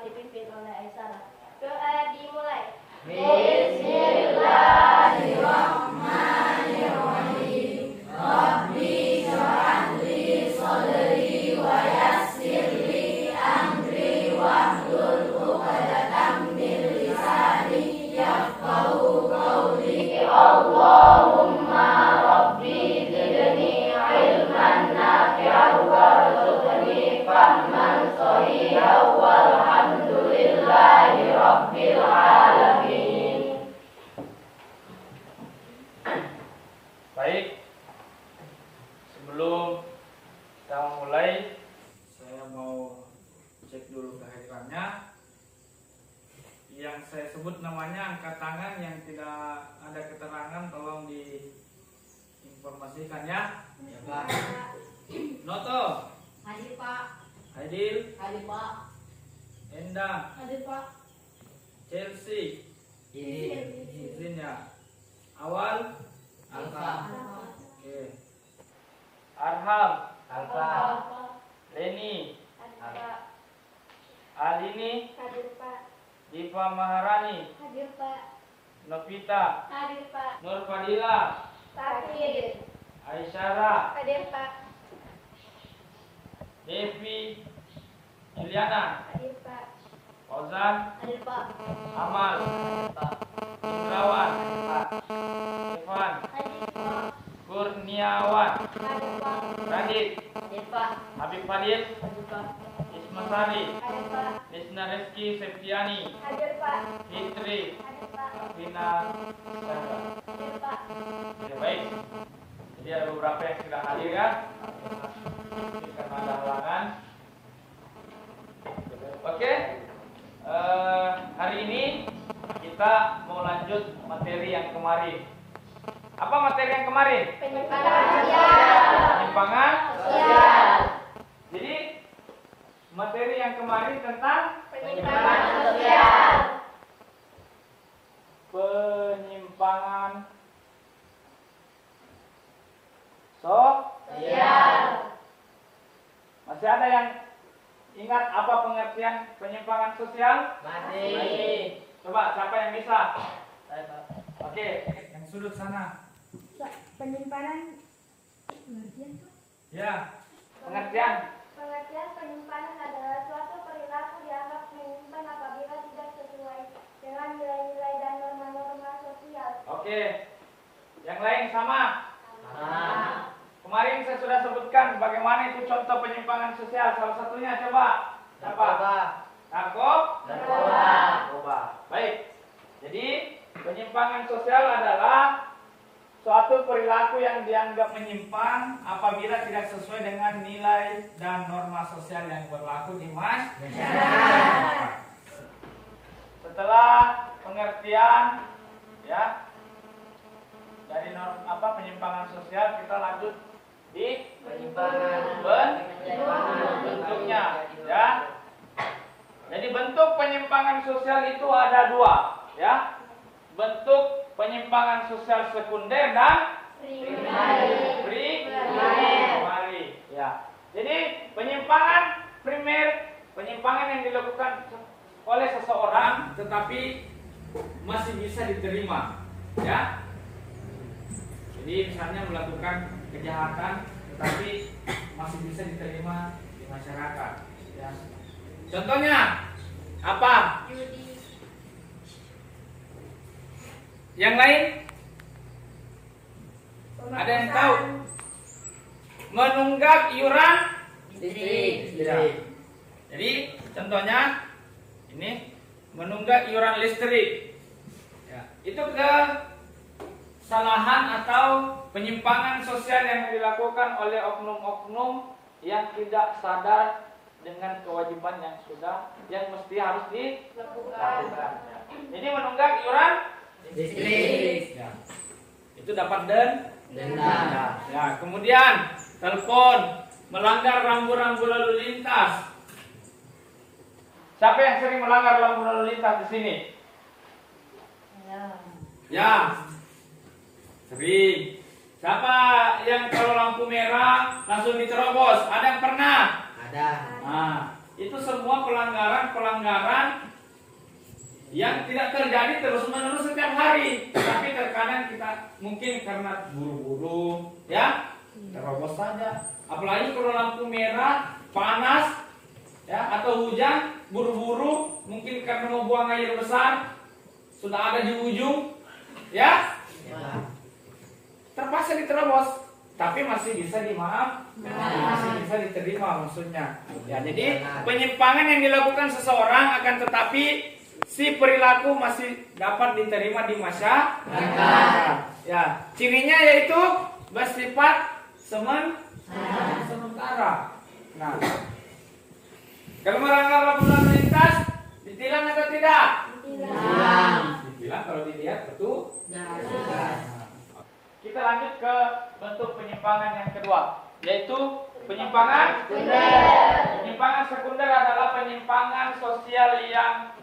dipimpin oleh Aisyah. Doa dimulai. Bismillahirrahmanirrahim. Rabbi shrah li sadri wa yassir li amri wahlul 'uqdatam min lisani yafqahu qawli. Allahumma rabbi zidni ilman nafi'an warzuqni fahman shahihan walhamdulillahi rabbil alamin. Baik, sebelum kita mulai, saya mau cek dulu kehadirannya. Yang saya sebut namanya angkat tangan, yang tidak ada keterangan tolong diinformasikan ya. Ya, Pak. Noto, Hadir, Pak. Aidil, Hadir, Pak. Endang, Hadir Pak. Chelsea, izin ya. Awal, Alfa. oke. Arham, Alfa. Leni, Hadir Pak. Alini, Hadir Pak. Diva Maharani, Hadir Pak. Novita, Hadir Pak. Nur Fadila, Hadir. Aisyara, Hadir Pak. Devi, Juliana, Hadir Pak. Ozan, Hadir Pak. Amal, Indrawan, Evan, Hadir Pak. Kurniawan, Hadir Pak. Radit, Hadir, Pak. Habib Fadil, Hadir, Pak. Isma Sari, Hadir Pak. Lisna Reski Septiani, Hadir Pak. Fitri, Hadir Pak. Vina, Sandra. Hadir Pak. Oke, baik. Jadi ada beberapa yang sudah hadir ya. Karena ada halangan. Oke. Hari ini kita mau lanjut materi yang kemarin. Apa materi yang kemarin? Penyimpangan sosial. Penyimpangan Sosial. Jadi materi yang kemarin tentang Penyimpangan sosial. penyimpangan sosial. Masih ada yang ingat apa pengertian penyimpangan sosial? Masih. Coba siapa yang bisa? Saya, Pak. Oke, yang sudut sana. Penyimpanan Ya, pengertian. Pengertian penyimpanan adalah suatu perilaku dianggap menyimpan apabila tidak sesuai dengan nilai-nilai dan norma-norma sosial. Oke. Yang lain sama? Sama. Kemarin saya sudah sebutkan bagaimana itu contoh penyimpangan sosial. Salah satunya coba. Apa? Narkoba. Baik. Jadi penyimpangan sosial adalah suatu perilaku yang dianggap menyimpang apabila tidak sesuai dengan nilai dan norma sosial yang berlaku di masyarakat. Setelah pengertian ya dari penyimpangan sosial, kita lanjut di bentuknya ya. Jadi bentuk penyimpangan sosial itu ada dua ya. Bentuk penyimpangan sosial sekunder dan primary. Ya. Jadi penyimpangan primer, penyimpangan yang dilakukan oleh seseorang tetapi masih bisa diterima, ya. Jadi misalnya melakukan kejahatan tetapi masih bisa diterima di masyarakat, ya. Contohnya apa? Judi. Yang lain? Ada yang tahu? Menunggak iuran Listrik. ya. Jadi contohnya ini menunggak iuran listrik. Ya. Itu kesalahan atau penyimpangan sosial yang dilakukan oleh oknum-oknum yang tidak sadar dengan kewajiban yang mesti harus dilakukan. Ya. Jadi menunggak iuran Listrik. ya. Itu dapat denda. Denda. Ya, kemudian telepon, melanggar rambu-rambu lalu lintas. Siapa yang sering melanggar rambu lalu lintas di sini? Ya, sering. Siapa yang kalau lampu merah langsung diterobos? Ada yang pernah? Ada. Nah, itu semua pelanggaran-pelanggaran yang tidak terjadi terus-menerus setiap hari, tapi terkadang kita mungkin karena buru-buru, ya, terobos saja. Apalagi kalau lampu merah, panas, ya, atau hujan, buru-buru, mungkin karena mau buang air besar, sudah ada di ujung, ya, terpaksa diterobos, tapi masih bisa masih bisa diterima maksudnya. Ya, jadi penyimpangan yang dilakukan seseorang akan tetapi si perilaku masih dapat diterima di masyarakat. Ya, cirinya yaitu bersifat sementara. Nah, kalau melanggar lalu lintas ditilang atau tidak? Ditilang kalau dilihat betul. Kita lanjut ke bentuk penyimpangan yang kedua, yaitu penyimpangan sekunder. Penyimpangan sekunder adalah penyimpangan sosial yang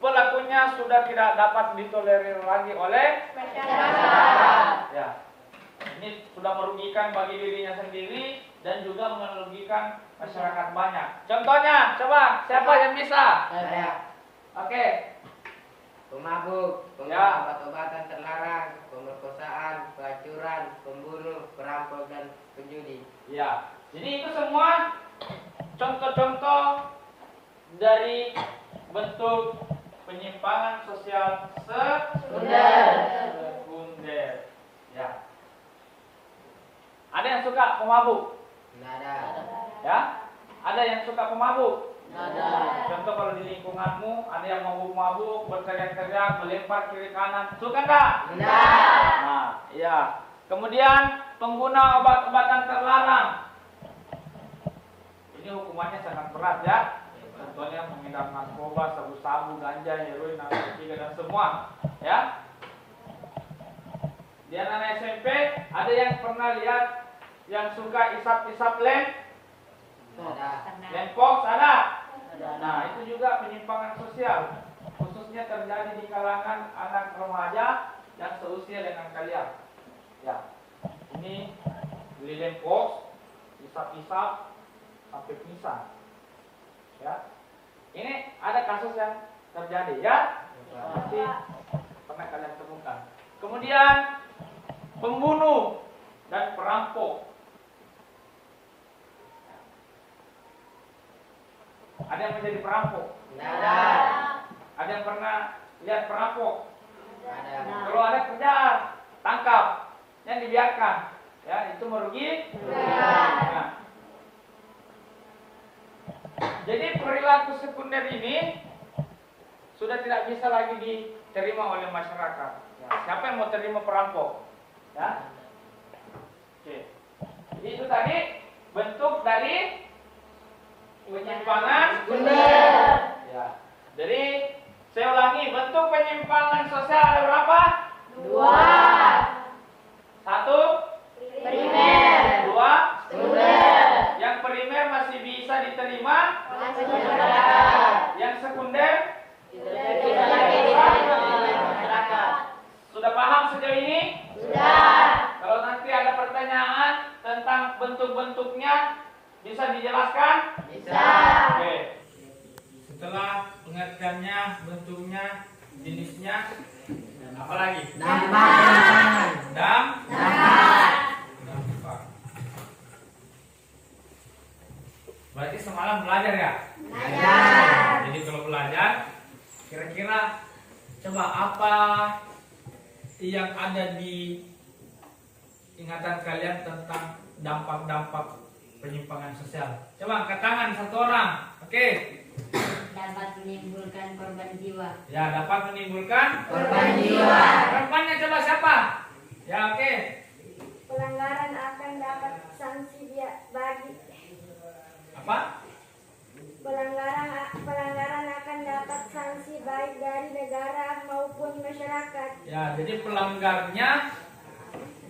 pelakunya sudah tidak dapat ditolerir lagi oleh masyarakat. Ya. Ini sudah merugikan bagi dirinya sendiri dan juga merugikan masyarakat banyak. Contohnya, coba siapa yang bisa? Saya. Oke. Pemabuk, Ya. obat-obatan terlarang, pemerkosaan, pelacuran, pembunuh, perampok dan penjudi. Ya. Jadi itu semua contoh-contoh dari bentuk penyimpangan sosial sekunder. Ya. Ada yang suka pemabuk? Tidak ada. Ya. Ada yang suka pemabuk? Ada. Contoh kalau di lingkunganmu ada yang mabuk-mabuk, berteriak-teriak, melempar kiri kanan, suka nggak? Tidak. Nah, iya. Kemudian pengguna obat-obatan terlarang. Ini hukumannya sangat berat ya. Contohnya mengidap narkoba, sabu-sabu, ganja, heroin, narkotika dan semua. Ya. Di anak SMP ada yang pernah lihat yang suka isap-isap lem? Ada. Lempox ada? Nah, itu juga penyimpangan sosial, khususnya terjadi di kalangan anak remaja yang seusia dengan kalian. Ya, ini beli lempox, isap-isap sampai pingsan. Ya, ini ada kasus yang terjadi ya, pasti pernah kalian temukan. Kemudian pembunuh dan perampok. Ada yang menjadi perampok? Ada. Ada yang pernah lihat perampok? Ada. Kalau ada kerjaan, tangkap, yang dibiarkan, ya itu merugi. Nah, jadi perilaku sekunder ini sudah tidak bisa lagi diterima oleh masyarakat. Ya, siapa yang mau terima perampok? Ya, oke. Jadi itu tadi bentuk dari penyimpangan sekunder. Ya. Jadi saya ulangi, bentuk penyimpangan sosial ada berapa? 2. 1 Primer. 2 Sekunder. Yang primer masih bisa diterima. Masih masyarakat. Yang sekunder Tidak bisa lagi diterima oleh masyarakat. sudah paham sejauh ini? Sudah. Kalau nanti ada pertanyaan tentang bentuk-bentuknya bisa dijelaskan? Bisa. Oke. Setelah pengertiannya, bentuknya, jenisnya, apa lagi? Dampak. Dampak. Dampak. Berarti semalam belajar ya? Belajar. Jadi kalau belajar, kira-kira coba apa yang ada di ingatan kalian tentang dampak-dampak penyimpangan sosial? Coba angkat tangan satu orang. Oke. Dapat menimbulkan korban jiwa. Ya, dapat menimbulkan Korban jiwa. korbannya coba siapa? Ya, oke. Pelanggaran akan dapat sanksi bagi Apa? pelanggaran akan dapat sanksi baik dari negara maupun masyarakat. Ya, jadi pelanggarnya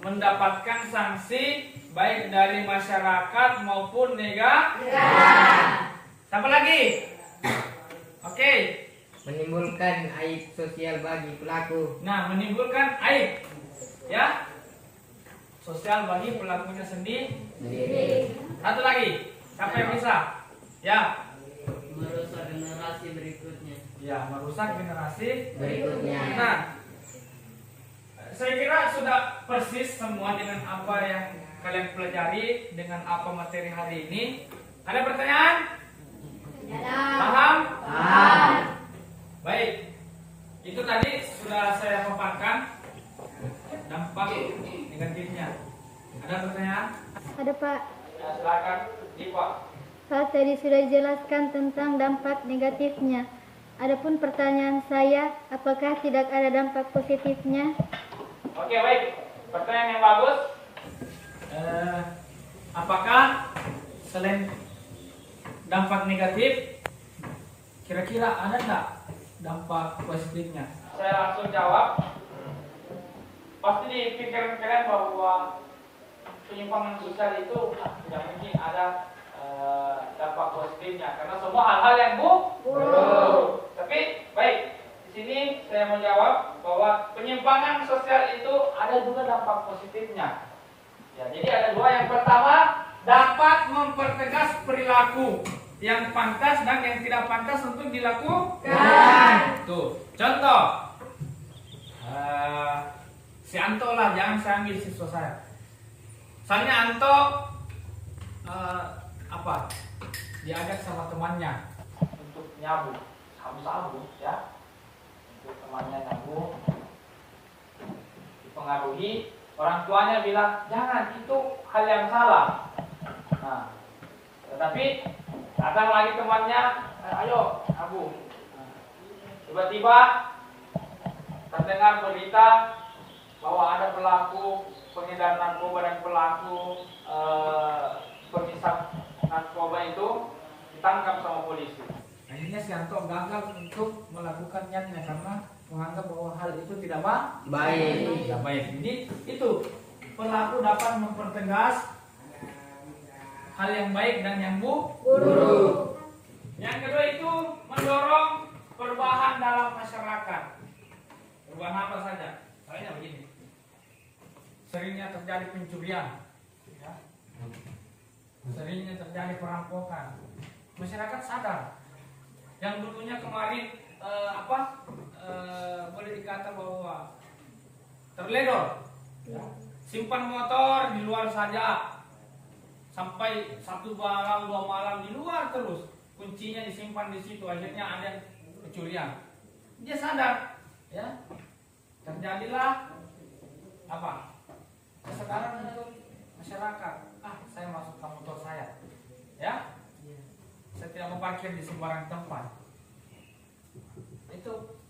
mendapatkan sanksi baik dari masyarakat maupun negara. Siapa lagi? Oke. Menimbulkan aib sosial bagi pelaku. Nah, menimbulkan aib, ya, sosial bagi pelakunya sendiri. Sendiri. Satu lagi, siapa yang bisa? Ya, berikutnya. Ya, merusak generasi Berikutnya. Nah, saya kira sudah persis semua dengan apa yang kalian pelajari, dengan apa materi hari ini. Ada pertanyaan? Paham? Paham. Baik. Itu tadi sudah saya paparkan dampak negatifnya. Ada pertanyaan? Ada Pak. Ya, silakan, Diva. Pak, tadi sudah dijelaskan tentang dampak negatifnya. Adapun pertanyaan saya, apakah tidak ada dampak positifnya? Oke, baik. Pertanyaan yang bagus. Apakah selain dampak negatif, kira-kira ada nggak dampak positifnya? Saya langsung jawab. Pasti di pikiran kalian bahwa penyimpangan sosial itu tidak mungkin ada dampak positifnya, karena semua hal-hal yang buruk. Tapi baik, di sini saya mau jawab bahwa penyimpangan sosial itu ada juga dampak positifnya. Ya, jadi ada dua. Yang pertama, dapat mempertegas perilaku yang pantas dan yang tidak pantas untuk dilakukan. Tuh, contoh, si Anto lah, jangan saya ambil siswa saya. Misalnya Anto diajak sama temannya untuk nyabu, sabu-sabu, ya, untuk temannya nyabu, dipengaruhi. Orang tuanya bilang, jangan, itu hal yang salah. Nah, tetapi datang lagi temannya, ayo, Abu. Nah, tiba-tiba terdengar berita bahwa ada pelaku pengedar narkoba dan pelaku pengisap narkoba itu ditangkap sama polisi. Akhirnya si Anto gagal untuk melakukannya karena menganggap bahwa hal itu tidak Baik. tidak baik. Jadi itu pelaku dapat mempertegas hal yang baik dan yang buruk. Yang kedua itu mendorong perubahan dalam masyarakat. Perubahan apa saja? Misalnya begini, seringnya terjadi pencurian, ya. Seringnya terjadi perampokan. Masyarakat sadar. Yang dulunya kemarin boleh dikata bahwa terledor, ya. Simpan motor di luar saja, sampai 1 malam 2 malam di luar terus, kuncinya disimpan di situ, akhirnya ada pencurian. Dia sadar, ya. Terjadilah kesadaran untuk masyarakat. Saya masukkan motor saya, ya. Saya tidak mau parkir di sembarang tempat. Itu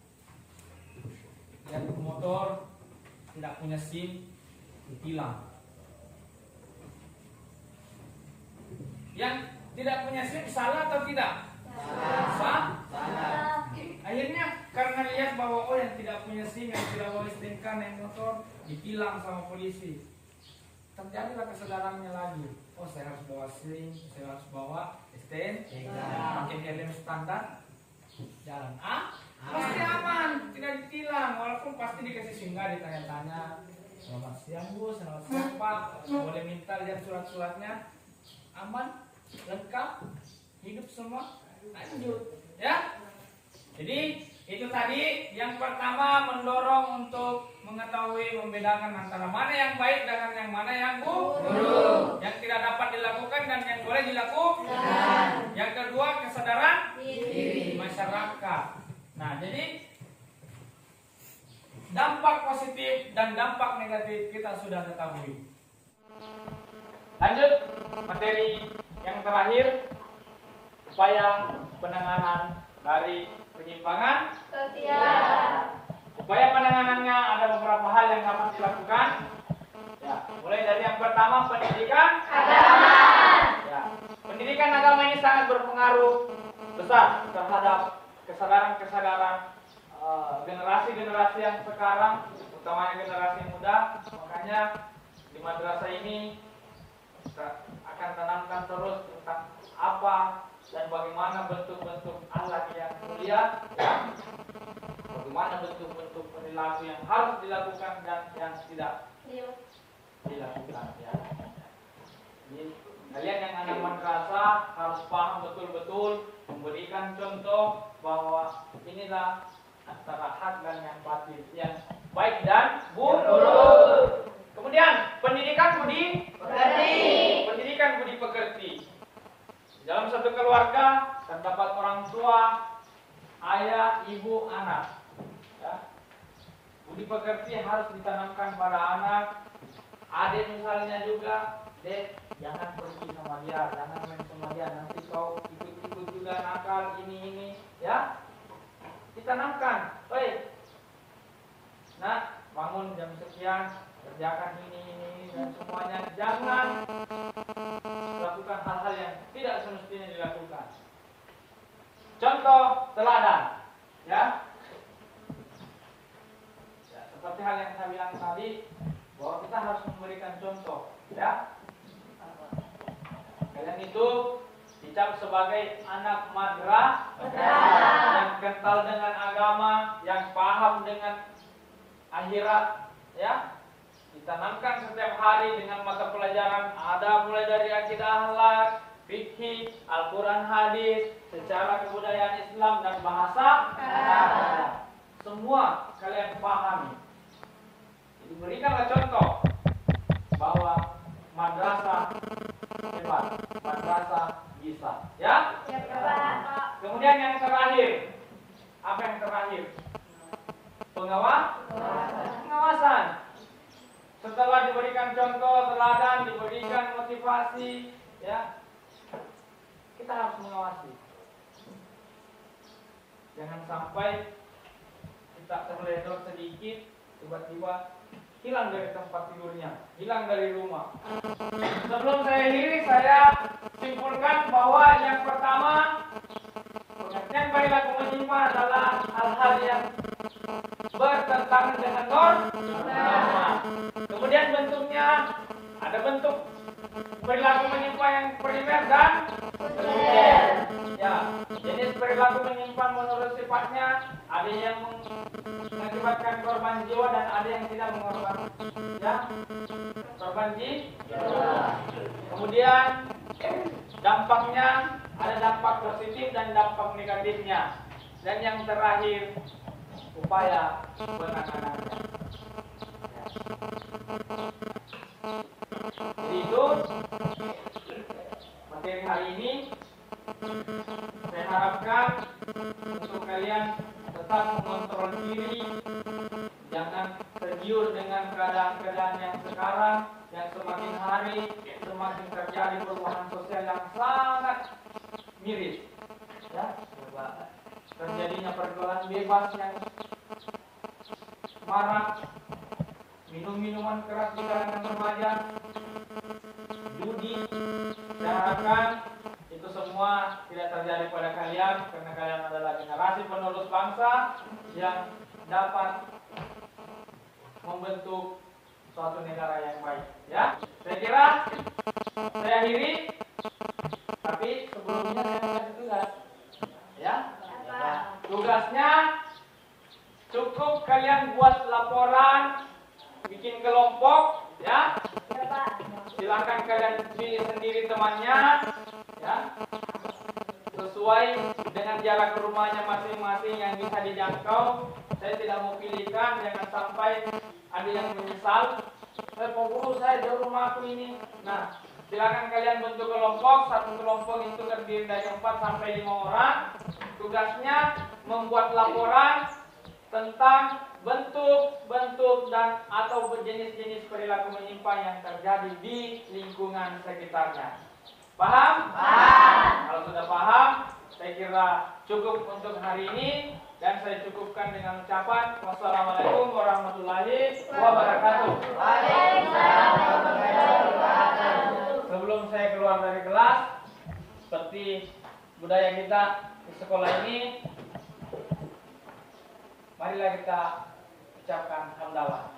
yang motor tidak punya SIM ditilang. Yang tidak punya SIM salah atau tidak? Salah. Akhirnya karena lihat bahwa yang tidak punya SIM, yang tidak bawa STNK naik motor ditilang sama polisi. Terjadilah kesadarannya lagi. Saya harus bawa SIM, saya harus bawa STNK, pakai helm standar, jalan pasti aman, tidak ditilang. Walaupun pasti dikasih singgah, ditanya-tanya, selamat siang Bu, selamat siang Pak, boleh minta lihat surat-suratnya, aman, lengkap, hidup semua, lanjut, ya. Jadi itu tadi yang pertama, mendorong untuk mengetahui, membedakan antara mana yang baik dengan yang mana yang buruk, yang tidak dapat dilakukan dan yang boleh dilakukan. Yang kedua, kesadaran diri masyarakat. Nah, jadi dampak positif dan dampak negatif kita sudah ketahui. Lanjut materi yang terakhir, upaya penanganan dari penyimpangan sosial. Upaya penanganannya ada beberapa hal yang dapat dilakukan. Ya, mulai dari yang pertama, pendidikan agama. Ya, pendidikan agama ini sangat berpengaruh besar terhadap kesadaran generasi-generasi yang sekarang, utamanya generasi muda. Makanya di madrasah ini kita akan tanamkan terus tentang apa dan bagaimana bentuk-bentuk akhlak yang mulia, ya. Bagaimana bentuk-bentuk perilaku yang harus dilakukan dan yang tidak dilakukan, ya. Jadi kalian yang anak madrasah harus paham betul-betul memberikan contoh bahwa inilah antara hak dan yang batil, yang baik dan buruk. Kemudian pendidikan budi pekerti. Pendidikan budi pekerti. Dalam satu keluarga terdapat orang tua, ayah, ibu, anak. Ya. Budi pekerti harus ditanamkan pada anak. Adik misalnya juga, dek, jangan pergi sama dia, jangan main sama dia, nanti kau ikut-ikut juga nakal ini, ya. Ditanamkan, nah, bangun jam sekian, kerjakan ini dan semuanya. Jangan lakukan hal-hal yang tidak semestinya dilakukan. Contoh teladan, ya. Seperti hal yang saya bilang tadi, bahwa kita harus memberikan contoh, ya. Kalian itu dicap sebagai anak madrasah yang kental dengan agama, yang paham dengan akhirat, ya. Ditanamkan setiap hari dengan mata pelajaran, ada mulai dari akidah, akhlak, fikih, Al-Quran, hadis, secara kebudayaan Islam dan bahasa Arab. Semua kalian pahami. Jadi berikanlah contoh bahwa madrasah hebat, madrasah bisa, ya. Kemudian yang terakhir, apa yang terakhir? Pengawasan. Setelah diberikan contoh teladan, diberikan motivasi, ya, kita harus mengawasi. Jangan sampai kita terledor sedikit, tiba-tiba hilang dari tempat tidurnya, hilang dari rumah. Sebelum saya akhiri, saya simpulkan bahwa yang pertama, pengertian perilaku menyimpang adalah hal-hal yang bertentangan dengan norma. Kemudian bentuknya, ada bentuk perilaku menyimpang yang primer dan sekunder. Ya, jenis perilaku menyimpang menurut sifatnya, ada yang mengakibatkan korban jiwa dan ada yang tidak mengorbankan, ya, korban jiwa. Kemudian dampaknya, ada dampak positif dan dampak negatifnya. Dan yang terakhir, upaya penanganannya. Jadi itu materi hari ini. Saya harapkan untuk kalian tetap mengontrol diri, jangan tergiur dengan keadaan-keadaan yang sekarang, yang semakin hari semakin terjadi perubahan sosial yang sangat miris, ya. Terjadinya pergaulan bebas yang marak, minum-minuman keras di kalangan remaja, judi. Saya harapkan itu semua tidak terjadi pada kalian, karena kalian adalah generasi penerus bangsa yang dapat membentuk suatu negara yang baik, ya. Saya kira saya akhiri, tapi sebelumnya saya kasih tugas, ya. Tugasnya cukup kalian buat laporan, bikin kelompok, ya. Silakan kalian pilih sendiri temannya, ya, sesuai dengan jarak rumahnya masing-masing yang bisa dijangkau. Saya tidak mau pilihkan, jangan sampai ada yang menyesal. Pak Guru, saya di rumahku ini. Nah, silakan kalian bentuk kelompok. Satu kelompok itu terdiri dari 4 sampai 5 orang. Tugasnya membuat laporan tentang bentuk-bentuk dan atau jenis-jenis perilaku menyimpang yang terjadi di lingkungan sekitarnya. Paham? Paham. Kalau sudah paham, saya kira cukup untuk hari ini, dan saya cukupkan dengan ucapan wassalamualaikum warahmatullahi wabarakatuh. Waalaikumsalam warahmatullahi wabarakatuh. Sebelum saya keluar dari kelas, seperti budaya kita di sekolah ini, marilah kita ucapkan hamdalah.